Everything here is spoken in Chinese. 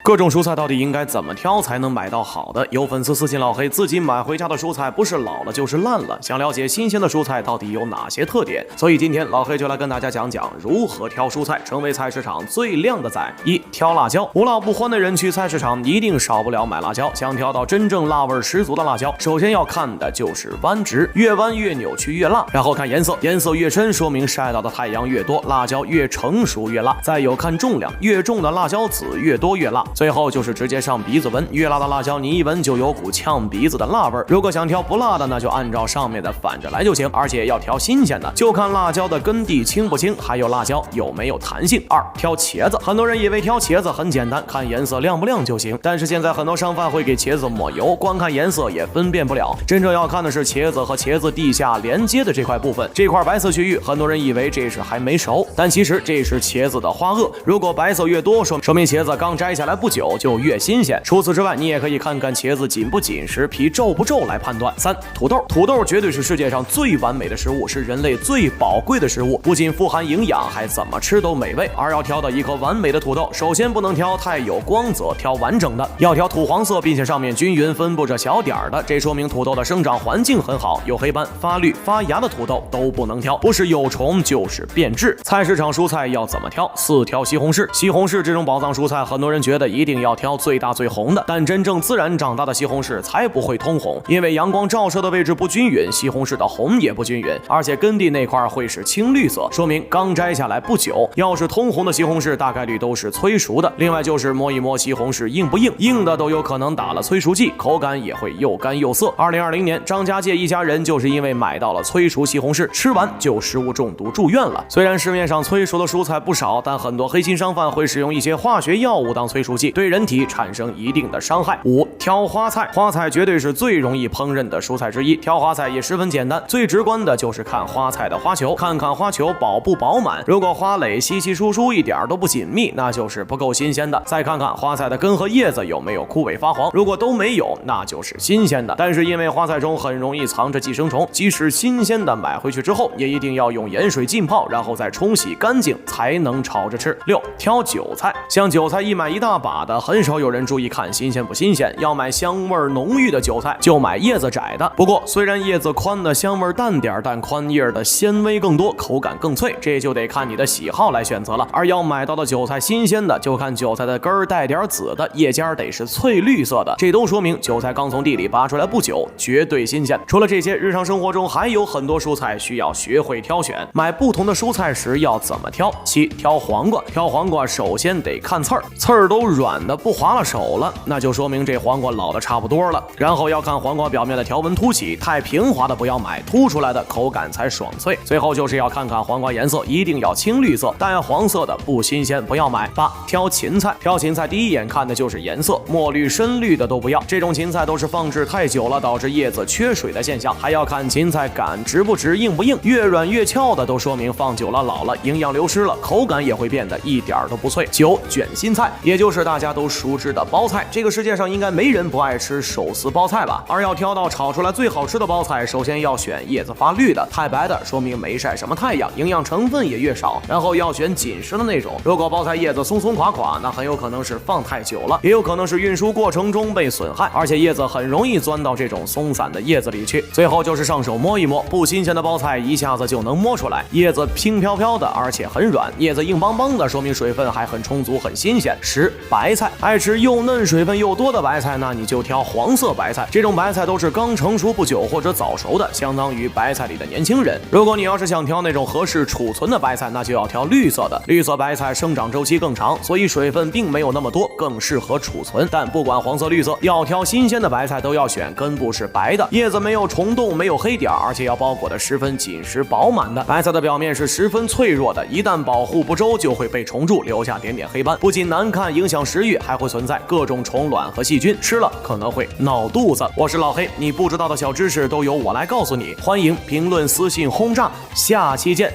各种蔬菜到底应该怎么挑才能买到好的？有粉丝私信老黑，自己买回家的蔬菜不是老了就是烂了，想了解新鲜的蔬菜到底有哪些特点。所以今天老黑就来跟大家讲讲如何挑蔬菜，成为菜市场最靓的仔。一、挑辣椒。无辣不欢的人去菜市场一定少不了买辣椒。想挑到真正辣味十足的辣椒，首先要看的就是弯直，越弯越扭曲越辣。然后看颜色，颜色越深说明晒到的太阳越多，辣椒越成熟越辣。再有看重量，越重的辣椒籽越多越辣。最后就是直接上鼻子闻，越辣的辣椒你一闻就有股呛鼻子的辣味。如果想挑不辣的，那就按照上面的反着来就行，而且要挑新鲜的，就看辣椒的根蒂轻不轻，还有辣椒有没有弹性。二、挑茄子。很多人以为挑茄子很简单，看颜色亮不亮就行，但是现在很多商贩会给茄子抹油，光看颜色也分辨不了。真正要看的是茄子和茄子地下连接的这块部分，这块白色区域，很多人以为这是还没熟，但其实这是茄子的花萼。如果白色越多，说明茄子刚摘下来不久，就越新鲜。除此之外，你也可以看看茄子紧不紧实，皮皱不皱来判断。三、土豆。土豆绝对是世界上最完美的食物，是人类最宝贵的食物，不仅富含营养，还怎么吃都美味。而要挑到一颗完美的土豆，首先不能挑太有光泽，挑完整的，要挑土黄色，并且上面均匀分布着小点的，这说明土豆的生长环境很好。有黑斑、发绿、发芽的土豆都不能挑，不是有虫就是变质。菜市场蔬菜要怎么挑？四、挑西红柿。西红柿这种宝藏蔬菜，很多人觉得一定要挑最大最红的，但真正自然长大的西红柿才不会通红，因为阳光照射的位置不均匀，西红柿的红也不均匀，而且根蒂那块会是青绿色，说明刚摘下来不久。要是通红的西红柿，大概率都是催熟的。另外就是摸一摸西红柿硬不硬，硬的都有可能打了催熟剂，口感也会又干又涩。2020年，张家界一家人就是因为买到了催熟西红柿，吃完就食物中毒住院了。虽然市面上催熟的蔬菜不少，但很多黑心商贩会使用一些化学药物当催熟剂，对人体产生一定的伤害。五、挑花菜。花菜绝对是最容易烹饪的蔬菜之一，挑花菜也十分简单，最直观的就是看花菜的花球，看看花球饱不饱满，如果花蕾稀稀疏疏，一点都不紧密，那就是不够新鲜的。再看看花菜的根和叶子有没有枯萎发黄，如果都没有，那就是新鲜的。但是因为花菜中很容易藏着寄生虫，即使新鲜的买回去之后，也一定要用盐水浸泡，然后再冲洗干净才能炒着吃。六、挑韭菜。像韭菜一买一大把的，很少有人注意看新鲜不新鲜，要买香味浓郁的韭菜就买叶子窄的。不过虽然叶子宽的香味淡点，但宽叶的纤维更多，口感更脆，这就得看你的喜好来选择了。而要买到的韭菜新鲜的，就看韭菜的根儿带点紫的，叶尖得是翠绿色的，这都说明韭菜刚从地里拔出来不久，绝对新鲜。除了这些，日常生活中还有很多蔬菜需要学会挑选。买不同的蔬菜时要怎么挑？七、挑黄瓜。挑黄瓜首先得看刺儿，刺儿都软的不划了手了，那就说明这黄瓜老的差不多了。然后要看黄瓜表面的条纹凸起，太平滑的不要买，凸出来的口感才爽脆。最后就是要看看黄瓜颜色，一定要青绿色，淡黄色的不新鲜不要买。八、挑芹菜。挑芹菜第一眼看的就是颜色，墨绿深绿的都不要，这种芹菜都是放置太久了导致叶子缺水的现象。还要看芹菜杆直不直硬不硬，越软越翘的都说明放久了老了，营养流失了，口感也会变得一点都不脆。九、卷心菜，也就是大家都熟知的包菜。这个世界上应该没人不爱吃手撕包菜吧？而要挑到炒出来最好吃的包菜，首先要选叶子发绿的，太白的说明没晒什么太阳，营养成分也越少。然后要选紧实的那种，如果包菜叶子松松垮垮，那很有可能是放太久了，也有可能是运输过程中被损害，而且叶子很容易钻到这种松散的叶子里去。最后就是上手摸一摸，不新鲜的包菜一下子就能摸出来，叶子轻飘飘的，而且很软，叶子硬邦邦的，说明水分还很充足，很新鲜。十、白菜。爱吃又嫩水分又多的白菜，那你就挑黄色白菜，这种白菜都是刚成熟不久或者早熟的，相当于白菜里的年轻人。如果你要是想挑那种合适储存的白菜，那就要挑绿色的，绿色白菜生长周期更长，所以水分并没有那么多，更适合储存。但不管黄色绿色，要挑新鲜的白菜都要选根部是白的，叶子没有虫洞没有黑点，而且要包裹的十分紧实饱满的。白菜的表面是十分脆弱的，一旦保护不周就会被虫蛀，留下点点黑斑，不仅难看影响食欲，还会存在各种虫卵和细菌，吃了可能会闹肚子。我是老黑，你不知道的小知识都由我来告诉你，欢迎评论私信轰炸，下期见。